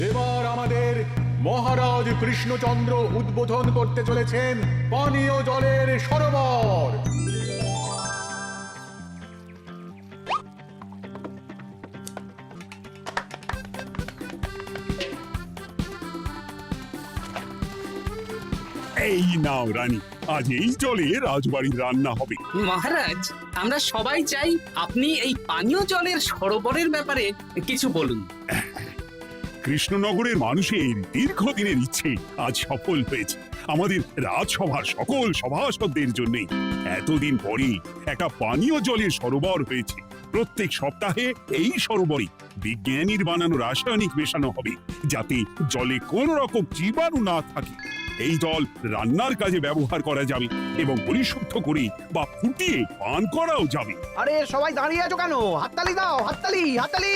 এবার আমাদের মহারাজ কৃষ্ণচন্দ্র উদ্বোধন করতে চলেছেন পানীয় জলের সরোবর। এই নাও রানী, আজ এই জলে রাজবাড়ির রান্না হবে। মহারাজ, আমরা সবাই চাই আপনি এই পানীয় জলের সরোবরের ব্যাপারে কিছু বলুন। কৃষ্ণনগরের মানুষের দীর্ঘদিনের ইচ্ছে আজ সফল হয়েছে। আমাদের রাজসভার সকল সভাসদদের জন্য এতদিন পরে একটা পানীয় জলের সরোবর হয়েছে। প্রত্যেক সপ্তাহে এই সরোবরে বিজ্ঞানীর বানানো রাসায়নিক মেশানো হবে, যাতে জলে কোনো রকম জীবাণু না থাকে। এই জল রান্নার কাজে ব্যবহার করা যাবে এবং পরিশুদ্ধ করে বা ফুটিয়ে পান করাও যাবে। আরে সবাই দাঁড়িয়ে আছো কেন? হাততালি দাও, হাততালি, হাততালি।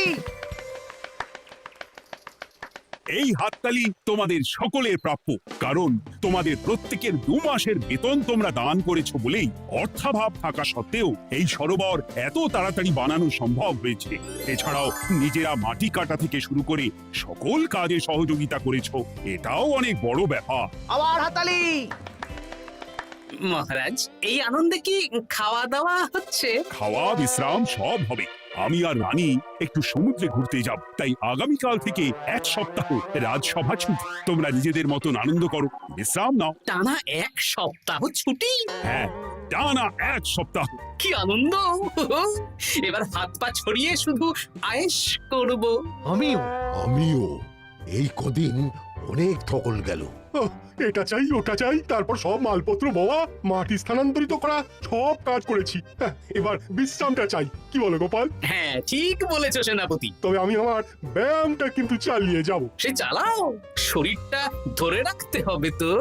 এই হাততালি তোমাদের সকলের প্রাপ্য, কারণ তোমাদের প্রত্যেকের 2 মাসের বেতন তোমরা দান করেছো বলেই অর্থাভাব থাকা সত্ত্বেও এই সরোবর এত তাড়াতাড়ি বানানো সম্ভব হয়েছে। এছাড়াও নিজেরা মাটি কাটা থেকে শুরু করে সকল কাজে সহযোগিতা করেছো, এটাও অনেক বড় ব্যাপার। আবার হাততালি। মহারাজ, এই আনন্দে কি খাওয়া দাওয়া হচ্ছে? খাওয়া বিশ্রাম সব হবে। আমি আর রানী একটু সমুদ্রে ঘুরতে যাব, তাই আগামীকাল থেকে 1 সপ্তাহ রাজসভা ছুটি। তোমরা নিজেদের মতন আনন্দ করো, বিশ্রাম নাও। টানা 1 সপ্তাহ ছুটি? হ্যাঁ, টানা 1 সপ্তাহ। কি আনন্দ! এবার হাত পা ছড়িয়ে শুধু আয়েশ করব। আমিও এই কদিন অনেক ধকল গেল। এটা চাই ওটা চাই, তারপর সব মালপত্র বওয়া, মাটি স্থানান্তরিত করা, সব কাজ করেছি। এবার বিশ্রামটা চাই। কি বলো গোপাল? হ্যাঁ, ঠিক বলেছো সেনাপতি। তবে আমি আমার ব্যায়ামটা কিন্তু চালিয়ে যাব। সে চালাও, শরীরটা ধরে রাখতে হবে তো।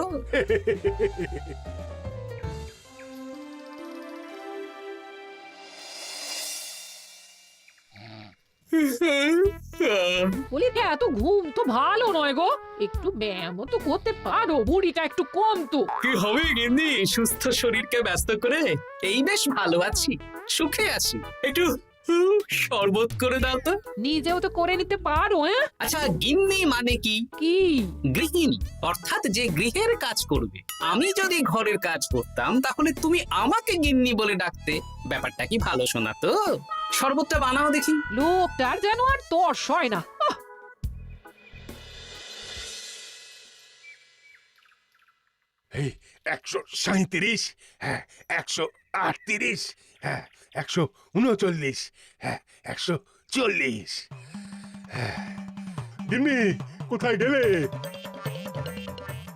বলি এত ঘুম তো ভালো নয় গো, একটু ব্যায়ামও তো করতে পারো, বুড়িটা একটু কম তো। কি হবে গিন্নি, সুস্থ শরীরকে ব্যস্ত করে এই বেশ ভালো আছি, সুখে আছি। একটু শরবত করে দাও তো। নিজেও তো করে নিতে পারো। আচ্ছা, গিন্নি মানে কি? কি? গৃহিণী, অর্থাৎ যে গৃহের কাজ করবে। আমি যদি ঘরের কাজ করতাম তাহলে তুমি আমাকে গিন্নি বলে ডাকতে। ব্যাপারটা কি ভালো শোনা তো? শরবতটা বানাও দেখি। লোকটার যেন আর তর সয় না। এই 137, হ্যাঁ 138, হ্যাঁ 139, হ্যাঁ 140। গিন্নি, কোথায় গেলে?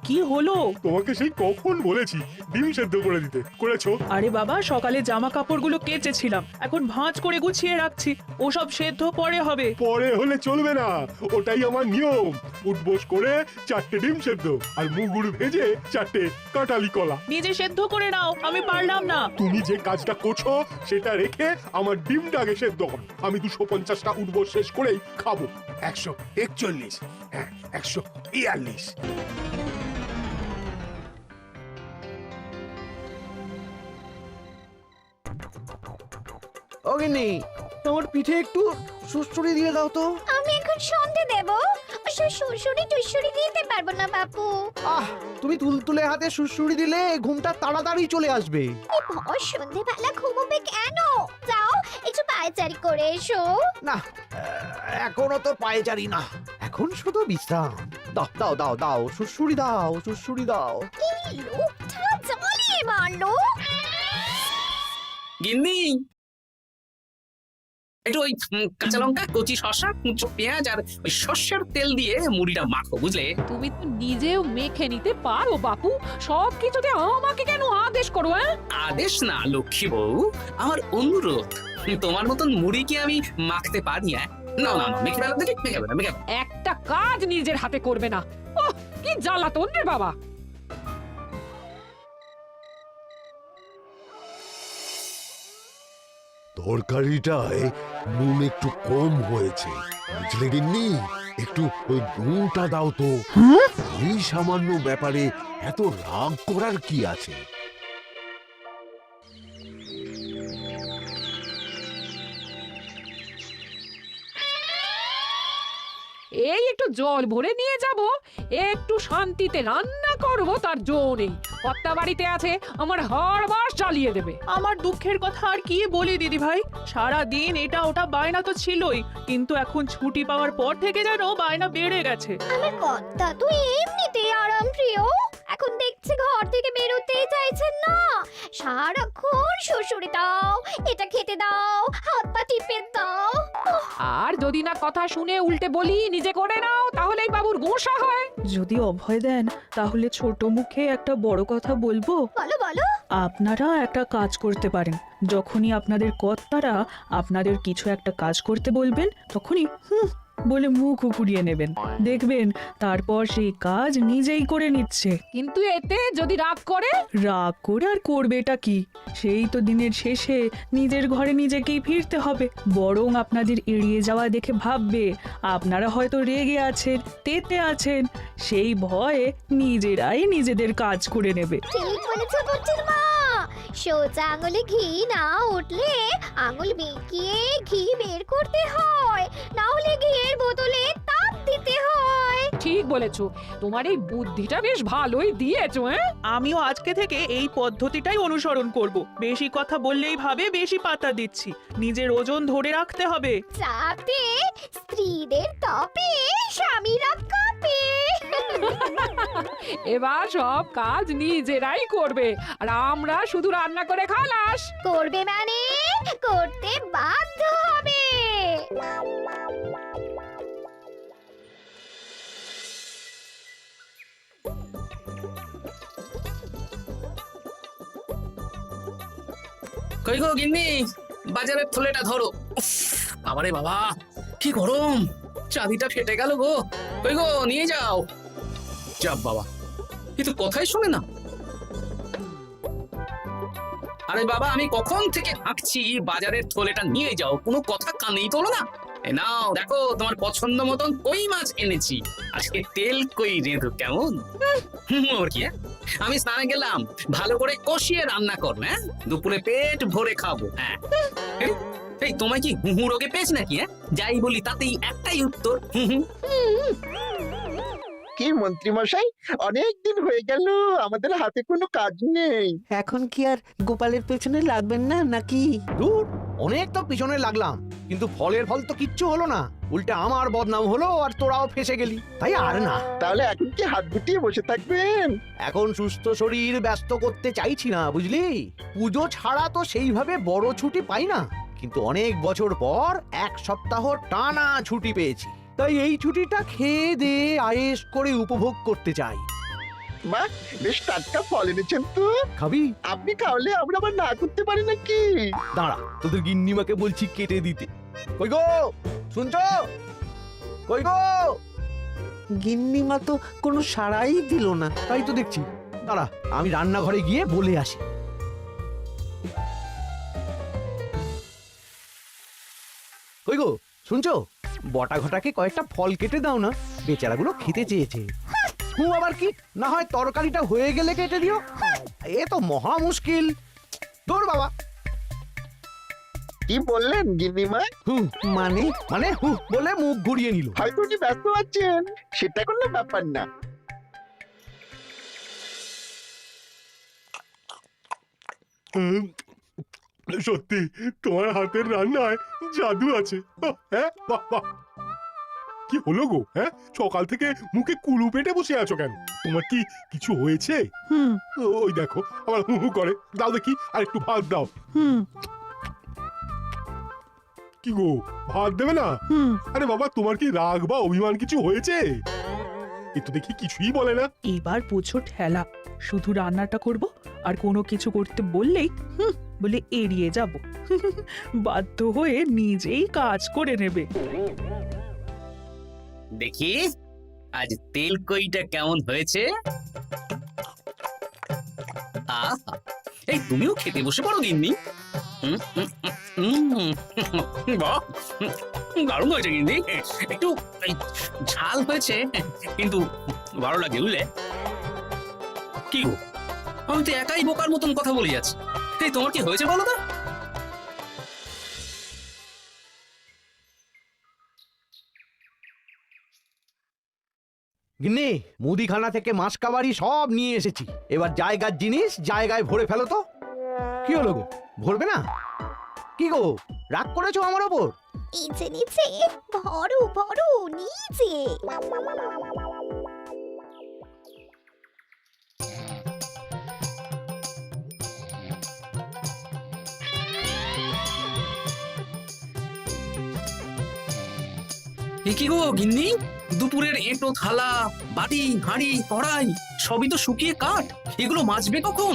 কি হলো? তোমাকে সেই কখন বলেছি ডিম সেদ্ধ করে দিতে, করেছো? আরে বাবা, সকালে জামা কাপড়গুলো কেচেছিলাম, এখন ভাঁজ করে গুছিয়ে রাখছি। ওসব সেদ্ধ পরে হবে। পরে হলে চলবে না, ওটাই আমার নিয়ম। উঠবোস করে 4টে ডিম সেদ্ধ আর মুগুর ভেজে 4টে কাঁঠালি কলা। নিজে সেদ্ধ করে নাও, আমি পারলাম না। তুমি যে কাজটা করছো সেটা রেখে আমার ডিমটা আগে সেদ্ধ করো। আমি 250টা উঠবোস শেষ করেই খাবো। 141, হ্যাঁ 142। অগিনি, তোমার পিঠে একটু সুড়সুড়ি দিয়ে দাও তো। আমি এখন সন্ধে দেব, সুড়সুড়ি টুসুড়ি দিতে পারবো না বাপু। তুমি তুলতুলে হাতে সুড়সুড়ি দিলে ঘুমটা তাড়াতাড়ি চলে আসবে। সন্ধেবেলা ঘুমোবে কেন? যাও একটু পায়চারি করে এসো। না, এখনো তো পায়চারি না, এখন শুধু বিশ্রাম। দাও দাও দাও দাও, সুড়সুড়ি দাও, সুড়সুড়ি দাও। এই লোকটা জ্বালিয়ে মারলো। গিন্নি, একটু ওই কাঁচা লঙ্কা, কচি শসা, কুচো পেঁয়াজ আর ওই সর্ষের তেল দিয়ে মুড়িটা মাখো, বুঝলে? তুমি তো নিজেও মেখে নিতে পারো বাপু, সব কিছুতে আমাকে কেন আদেশ করো? আদেশ না লক্ষ্মী বউ, আমার অনুরোধ। তোমার মতন মুড়ি কি আমি মাখতে পারি? না না না, মেখে ফেলো দেখি, মেখে ফেলো, মেখে ফেলো। একটা কাজ নিজের হাতে করবে না। ওহ, কি জ্বালাতন রে বাবা। তরকারিটায় নুন একটু কম হয়েছে, বুঝলে গিন্নি? একটু ওই নুনটা দাও তো। এই সামান্য ব্যাপারে এত রাগ করার কি আছে? এই একটু জল ভরে নিয়ে যাব, একটু শান্তিতে রান্না করব তার জো নেই। কর্তা বাড়িতে আছে, আমার হাড়বাস জ্বালিয়ে দেবে। আমার দুঃখের কথা আর কি বলি দিদি ভাই, সারা দিন এটা ওটা বায়না তো ছিলই, কিন্তু এখন ছুটি পাওয়ার পর থেকে যেন বায়না বেড়ে গেছে। আমার কর্তা তো এমনিতেই আরাম প্রিয়, এখন দেখছি ঘর থেকে বেরোতেই চাইছেন না। সারাক্ষণ শ্বশুরে দাও, এটা খেতে দাও, হাত পা টিপে দাও। আর যদি না কথা শুনে উল্টে বলি নিজে করে নাও, তাহলেই বাবুর গোসা হয়। যদি অভয় দেন তাহলে ছোট মুখে একটা বড় কথা বলবো। বলো বলো। আপনারা একটা কাজ করতে পারেন, যখনই আপনাদের কর্তারা আপনাদের কিছু একটা কাজ করতে বলবেন তখনই হুম বলে মুখ উকুড়িয়ে নেবেন, দেখবেন তারপর সেই কাজ নিজেই করে নিচ্ছে। কিন্তু এতে যদি রাগ করে? রাগ করে আর করবেটা কি, সেই তো দিনের শেষে নিজের ঘরে নিজেকেই ফিরতে হবে। বরং আপনাদের এড়িয়ে যাওয়া দেখে ভাববে আপনারা হয়তো রেগে আছেন, তেতে আছেন, সেই ভয়ে নিজেরাই নিজেদের কাজ করে নেবে। ঠিক বলেছো বুদ্ধির মা। সোজা আঙুলে ঘি না উঠলে আঙুল বেঁকিয়ে ঘি বের করতে হয়, না হলে ঘিয়ের বোতলে তাপ দিতে হয়। ঠিক বলেছো, তোমার এই বুদ্ধিটা বেশ ভালোই দিয়েছো। আমিও আজকে থেকে এই পদ্ধতিটাই অনুসরণ করব। বেশি কথা বললেই ভাবে বেশি পাতা দিচ্ছি, নিজের ওজন ধরে রাখতে হবে, যাতে স্ত্রীদের তপে স্বামীরা কাঁপে। এবার সব কাজ নিজেরাই করবে, আর আমরা শুধু রান্না করে খালাস। করবে মানে করতে বাধ্য হবে। কই গো গিন্নি, বাজারের থলেটা ধরো। উফ, বাবারে বাবা, কি গরম, চাবিটা ফেটে গেল গো। কই গো, নিয়ে যাও। যাব বাবা, এ তো কথাই শোনে না। আরে বাবা, আমি কখন থেকে হাঁকছি বাজারের থলেটা নিয়ে যাও, কোনো কথা কানেই তোলো না। এই নাও, দেখো তোমার পছন্দ মতন কই মাছ এনেছি, আজকে তেল কই রেঁধো কেমন। ওর কি, আমি স্নানে গেলাম, ভালো করে কষিয়ে রান্না কর, হ্যাঁ, দুপুরে পেট ভরে খাবো। হ্যাঁ, এই তোমায় কি হুহু রোগে পেয়েছ নাকি? হ্যাঁ, যাই বলি তাতেই একটাই উত্তর, হুহু। কি মন্ত্রী মশাই, অনেক দিন হয়ে গেল আমাদের হাতে কোনো কাজ নেই। এখন কি আর গোপালের পেছনে লাগবেন না নাকি? দূর, অনেক তো পিছনে লাগলাম, কিন্তু ফলের ফল তো কিচ্ছু হলো না, উল্টে আমার বদনাম হলো আর তোরাও ফেসে গেলি। তাই আর না। তাহলে এখন কি হাত গুটিয়ে বসে থাকবেন? এখন সুস্থ শরীর ব্যস্ত করতে চাইছি না, বুঝলি? পুজো ছাড়া তো সেইভাবে বড় ছুটি পাই না, কিন্তু অনেক বছর পর এক সপ্তাহ টানা ছুটি পেয়েছি, তাই এই ছুটিটা খেয়ে দিয়ে আয়েশ করে উপভোগ করতে চাই। মা, বেশ টাটকা ফল এনেছেন তো। খাবি? আপনি খাওয়ালে আমরা আবার না করতে পারি নাকি? দাঁড়া, তোদের গিন্নিমাকে বলছি কেটে দিতে। কই গো, শুনছো? কই গো? গিন্নিমা তো কোনো সাড়াই দিল না, তাই তো দেখছি। দাঁড়া, আমি রান্নাঘরে গিয়ে বলে আসি। কই গো, শুনছো? বটা ঘটাকে কয়েকটা ফল কেটে দাও না, বেচারাগুলো খেতে চেয়েছে। হুঁ, আবার কি, না হয় তরকারিটা হয়ে গেলে কেটে দিও। এ তো মহা মুশকিল। দূর বাবা। কি বললেন গিন্নিমা? হুঁ মানে মানে হুঁ বলে মুখ ঘুরিয়ে নিল। হয়তো উনি ব্যস্ত আছেন, সেটা কোনো ব্যাপার না। সত্যি তোমার হাতের রান্নায় জাদু আছে। হ্যাঁ, বাহ বাহ। কি হলো গো? হ্যাঁ, সকাল থেকে মুখে কুলু পেটে বসে আছো কেন? তোমার কি কিছু হয়েছে? হুম ওই দেখো আবার হু হু করে। দাও দেখি, আর একটু ভাত দাও। হুম কি গো, ভাত দেবে না? হুম আরে বাবা, তোমার কি রাগ বা অভিমান কিছু হয়েছে? এ তো দেখি কিছুই বলে না। এবার পুছো ঠেলা, শুধু রান্নাটা করব, আর কোনো কিছু করতে বললেই হুম বলে এড়িয়ে যাব। বাধ্য হয়ে নিজেই কাজ করে নেবে। দেখি আজ তেল কইটা কেমন হয়েছে। আহা, এই তুমিও খেতে বসে পড়ো গিন্নি। বাহ, দারুণ হয়েছে গিন্নি, একটু এই ঝাল হয়েছে, কিন্তু ভালো লাগে বুঝলে। কি গো, আমি তো একাই বোকার মতন কথা বলে যাচ্ছি, এই তোমার কি হয়েছে বলো তো? গিন্নি মুদিখানা থেকে মাসকাবারি সব নিয়ে এসেছি, এবার জায়গার জিনিস জায়গায় ভরে ফেলো তো। কি হলো গো, ভরবে না? কি গো, রাগ করেছো আমার ওপর? নিচে নিচে ভরো ভরো নিচে। এ কি গো গিন্নি, দুপুরের এঁটো থালা বাটি হাঁড়ি কড়াই সবই তো শুকিয়ে কাঠ, এগুলো মাজবে কখন?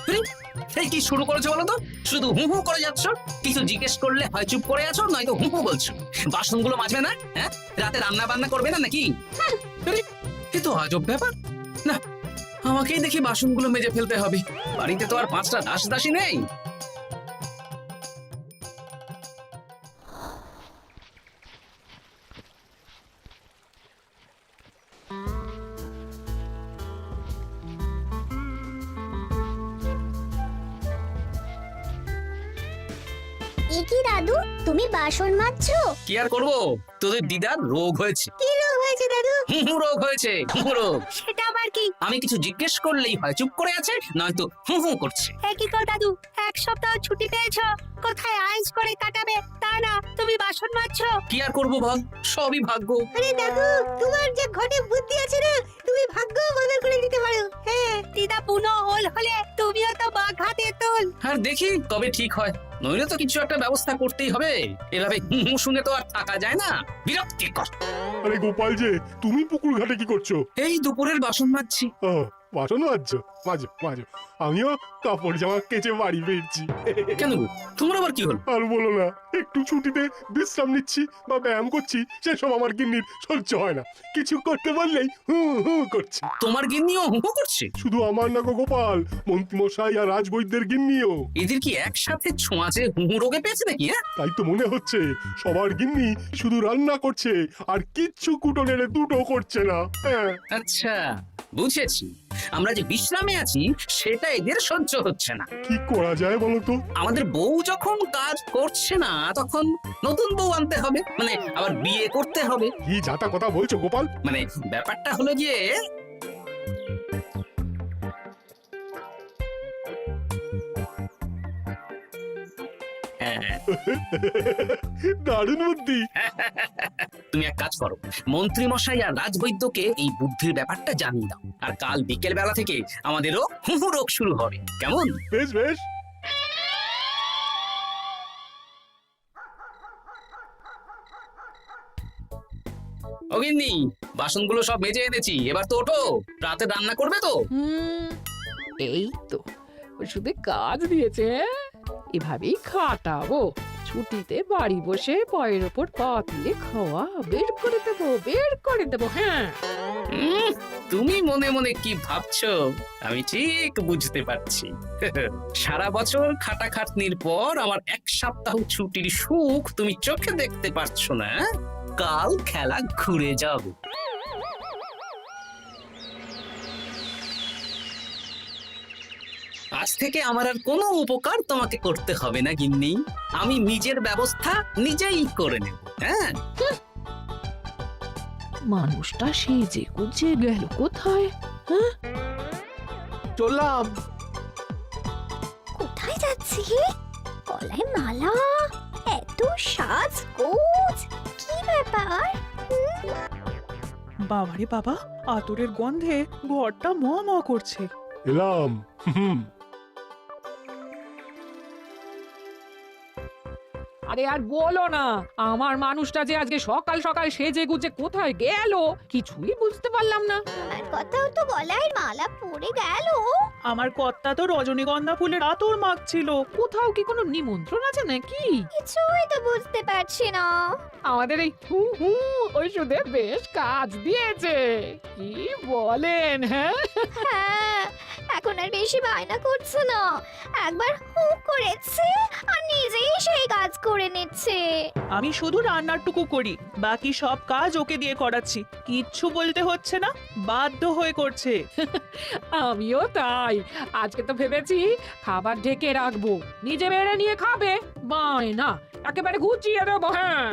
আরে, এই কি শুরু করেছো বলো তো? শুধু হু হু করে যাচ্ছ, কিছু জিজ্ঞেস করলে হয় চুপ করে আছো নয়তো হু হু বলছো। বাসনগুলো মাজবে না? হ্যাঁ, রাতে রান্না বান্না করবে না নাকি? আরে, এ তো আজব ব্যাপার। না, আমাকেই দেখি বাসনগুলো মেজে ফেলতে হবে, বাড়িতে তো আর 5টা দাস দাসী নেই। এ কি দাদু, তুমি বাসন মাজছো? কি আর করবো, তোদের দিদার রোগ হয়েছে। কি রোগ হয়েছে দাদু? হুহু রোগ হয়েছে, হুহু রোগ। সেটা আবার কি? আমি কিছু জিজ্ঞেস করলেই হয় চুপ করে আছে নয়তো হু হু করছে। কি কর দাদু, 1 সপ্তাহ ছুটি পেয়েছো, কোথায় আইস করে কাটাবে তা না তুমি বাসন মাজছো? কি আর করবো বল, সবই ভাগ্য। আরে দাদু, তোমার যে ঘটে বুদ্ধি আছে না, তুমি ভাগ্য বদল করে দিতে পারো। হ্যাঁ, দিদা পুনো হল হলে তুমিও তো বাঘা তেতুল। আর দেখি কবে ঠিক হয়, নইলে তো কিছু একটা ব্যবস্থা করতেই হবে। এভাবে হু হু শুনে তো আর থাকা যায় না, বিরক্তিকর। আরে গোপাল যে, তুমি পুকুর ঘাটে কি করছো? এই দুপুরের বাসন মাজছি। ও, বাসন মাজছো? মাজো মাজো, আমিও কাপড় জামা কেচে বাড়ি ফিরছি। কেন গো, তোমার আবার কি হলো? আর বলো না, একটু ছুটিতে বিশ্রাম নিচ্ছি বা ব্যায়াম করছি, সেসব আমার গিন্নির সহ্য হয় না। কিছু করতে বললেই হু হু করছে। তোমার গিন্নিও হু হু করছে? শুধু আমার না গো গোপাল, মন্ত্রীমশাই আর রাজবৈদ্যের গিন্নিও। এদের কি একসাথে ছোঁয়াচে হু হু রোগে পেয়েছে নাকি? হ্যাঁ, তাই তো মনে হচ্ছে সবার গিন্নি শুধু রান্না করছে আর কিচ্ছু কুটোনের দুটো করছে না। হ্যাঁ, আচ্ছা বুঝেছি, আমরা যে বিশ্রামে আছি সেটা এদের সহ্য হচ্ছে না। কি করা যায় বলো তো? আমাদের বউ যখন কাজ করছে না তখন নতুন বউ আনতে হবে, মানে আবার বিয়ে করতে হবে। কি যাতা কথা বলছো গোপাল? মানে ব্যাপারটা হলো গিয়ে, হ্যাঁ, দারুণ বুদ্ধি। তুমি এক কাজ করো, মন্ত্রী মশাই আর রাজবৈদ্যকে এই বুদ্ধির ব্যাপারটা জানিয়ে দাও, আর কাল বিকেল বেলা থেকে আমাদেরও হুহু রোগ শুরু হবে, কেমন? বেশ বেশ। অগিন্নি, বাসনগুলো সব মেজে এনেছি, এবার তো ওঠো, রাতে রান্না করবে তো? এই তো ওষুধে কাজ দিয়েছে, এভাবেই খাটাবো। ছুটিতে বাড়ি বসে পায়ের ওপর পা তুলে খাওয়া বের করে দেবো, বের করে দেবো। হ্যাঁ, তুমি মনে মনে কি ভাবছো আমি ঠিক বুঝতে পারছি। সারা বছর খাটাখাটনির পর আমার 1 সপ্তাহ ছুটির সুখ তুমি চোখে দেখতে পারছো না। কাল খেলা ঘুরে যাবে। আজ থেকে আমার আর কোনো উপকার তোমাকে করতে হবে না গিন্নি, আমি নিজের ব্যবস্থা নিজেই করে নেব। হ্যাঁ, মানুষটা সেজে গুজে গেল কোথায়? হ্যাঁ, চললাম। কোথায় যাচ্ছি? গলায় মালা, এত সাজগোজ, কি ব্যাপার? বাবারে বাবা, আতরের গন্ধে ঘরটা ম ম করছে। এলাম। হুম। আরে আর বলো না, আমার মানুষটা যে আজকে সকাল সকাল সেজে গুজে কোথায় গেল কিছুই বুঝতে পারলাম না। আমার কথাও তো গলায় মালা পড়ে গেল। আমার কর্তা তো রজনীগন্ধা ফুলের আতর মাখছিল। কোথাও কি কোনো নিমন্ত্রণ আছে নাকি? কিছুই তো বুঝতে পারছি না। আমাদের এই হু হু ওষুধে বেশ কাজ দিয়েছে, কি বলেন? হ্যাঁ, হ্যাঁ, এখন আর বেশি বায়না করছে না, একবার হু করেছে আর নিজেই সেই কাজ করে নিচ্ছে। আমি শুধু রান্নারটুকু করি, বাকি সব কাজ ওকে দিয়ে করাচ্ছি। কিচ্ছু বলতে হচ্ছে না, বাধ্য হয়ে করছে। আমিও তাই। আজকে তো ভেবেছি খাবার ঢেকে রাখবো, নিজে বেড়ে নিয়ে খাবে, বায়না একেবারে গুছিয়ে দেবো। হ্যাঁ,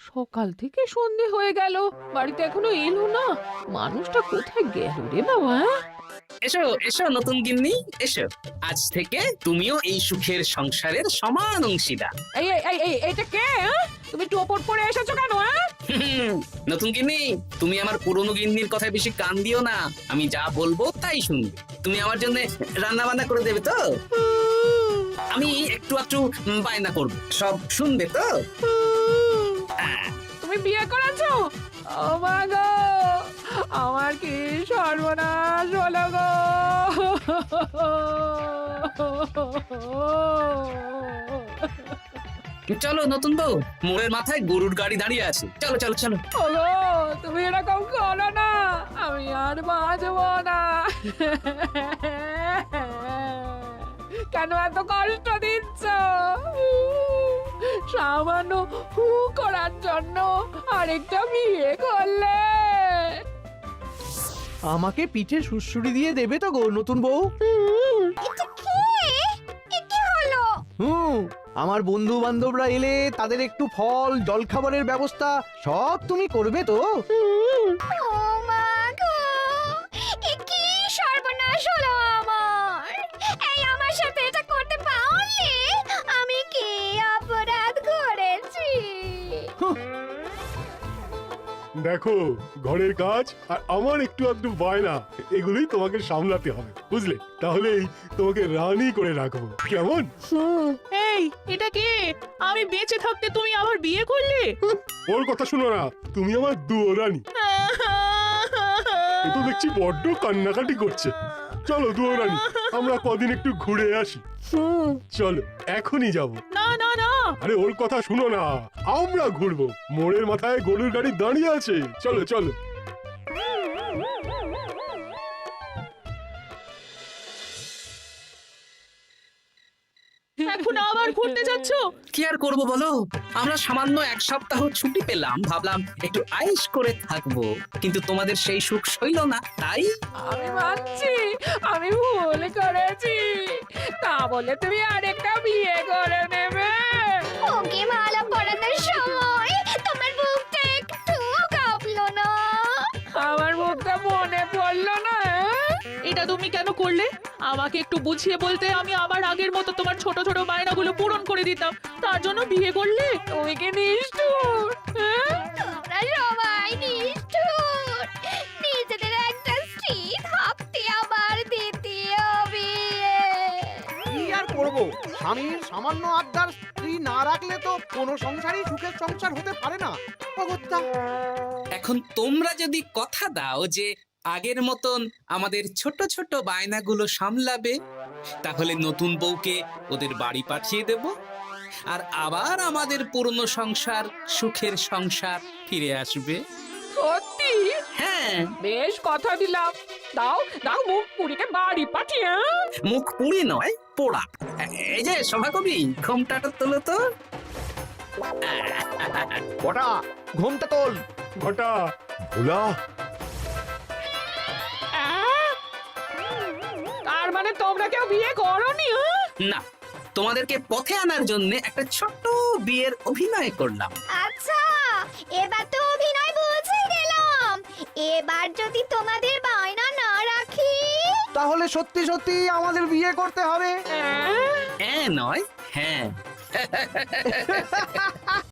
সকাল থেকে সন্ধে হয়ে গেল, বাড়িতে এখনো এলো না। মানুষটা কোথায় গেল রে বাবা? এসো এসো নতুন গিন্নি, এসো। আজ থেকে তুমিও এই সুখের সংসারের সমান অংশীদার। এই এই এই এই এটা কে? হ্যাঁ? তুমি টোপর পরে এসেছো কেন? হ্যাঁ? নতুন গিন্নি, তুমি আমার পুরনো গিন্নির কথায় বেশি কান দিও না। আমি যা বলবো তাই শুনবে। তুমি আমার জন্য রান্না বান্না করে দেবে তো? আমি একটু একটু বায়না করবো, সব শুনবে তো? তুমি বিয়ে করেছো? ও মা গো, আমার কি সর্বনাশ হলো গো! চলো নতুন বউ, মোড়ের মাথায় গরুর গাড়ি দাঁড়িয়ে আছে, চলো চলো চলো। ওগো, তুমি এরকম করো না, আমি আর বাঁচবো না। কেন এত কষ্ট দিচ্ছ? সামান্য হু করার জন্য আরেকটা বিয়ে করলে? আমাকে পিঠে সুড়সুড়ি দিয়ে দেবে তো গো নতুন বউ? এটা কি? এ কি হলো? আমার বন্ধু বান্ধবরা এলে তাদের একটু ফল জলখাবারের ব্যবস্থা সব তুমি করবে তো? ও মা গো, এ কি সর্বনাশ হলো আমার! এই আমার সাথে এটা করতে পারলে আমি কি অপরাধ করেছি? দেখো, ঘরের কাজ আর আমার একটু আধটু বায়না, এগুলোই তোমাকে সামলাতে হবে, বুঝলে? তাহলেই তোমাকে রানী করে রাখবো, কেমন? এই এটা কে? আমি বেঁচে থাকতে তুমি আবার বিয়ে করলে? ওর কথা শোনো না, তুমি আমার দুয়োরানী। এ তো দেখছি বড্ড কান্নাকাটি করছে। চলো দুয়োরানী, আমরা কদিন একটু ঘুরে আসি। চলো, এখনই যাব। না না না, আরে ওর কথা শুনো না, আমরা ঘুরবো। মোড়ের মাথায় গরুর গাড়ি দাঁড়িয়ে আছে, চলো চলো। এখন আবার ঘুরতে যাচ্ছো? কি আর করবো বলো, আমরা সামান্য এক সপ্তাহ ছুটি পেলাম, ভাবলাম একটু আইস করে থাকবো, কিন্তু তোমাদের সেই সুখ সইল না, তাই আমি মানছি, আমি ভুল করেছি, তা বলে তুমি আরেকটা বিয়ে করে নেবে? ওকে মালা পরানোর সময় তোমার বুকটা একটু কাঁপলো না? আমার মুখটা মনে পড়লো না? এটা তুমি কেন করলে? আমাকে একটু বুঝিয়ে বলতে আমি আবার আগের মতো তোমার ছোট ছোট বায়নাগুলো পূরণ করে দিতাম। তার জন্য বিয়ে করলে? তুমি কি নিষ্ঠুর? হ্যাঁ? তোমরা সবাই নিষ্ঠুর। নিজেদের একটা স্ত্রী থাকতে আবার দ্বিতীয় বিয়ে। কি আর করব, স্বামীর সামান্য আবদার স্ত্রী না রাখলে তো কোনো সংসারই সুখের সংসার হতে পারে না। অগত্যা এখন তোমরা যদি কথা দাও যে আগের মতন আমাদের ছোট ছোট বায়নাগুলো সামলাবে, তাহলে নতুন বউকে ওদের বাড়ি পাঠিয়ে দেব, আর আবার আমাদের পুরনো সংসার, সুখের সংসার ফিরে আসবে। সত্যি? হ্যাঁ, বেশ কথা দিলাম। দাও দাও মুখ পুরীকে বাড়ি পাঠিয়ে। হ্যাঁ? মুখ পুড়ি নয়, পোড়া। এই যে সভাকবি, ঘোমটাটা তোলো তো। কটা ঘুমটা তোল। ঘটা, ভোলা, তার মানে তোমরা কেউ বিয়ে করোনি? হ্যাঁ? না, তোমাদেরকে পথে আনার জন্য একটা ছোট্ট বিয়ের অভিনয় করলাম। আচ্ছা, এবার তো অভিনয় বুঝে গেলাম। এবার যদি তোমাদের বায়না না রাখি? তাহলে সত্যি সত্যি আমাদের বিয়ে করতে হবে। হ্যাঁ? হ্যাঁ নয়, হ্যাঁ।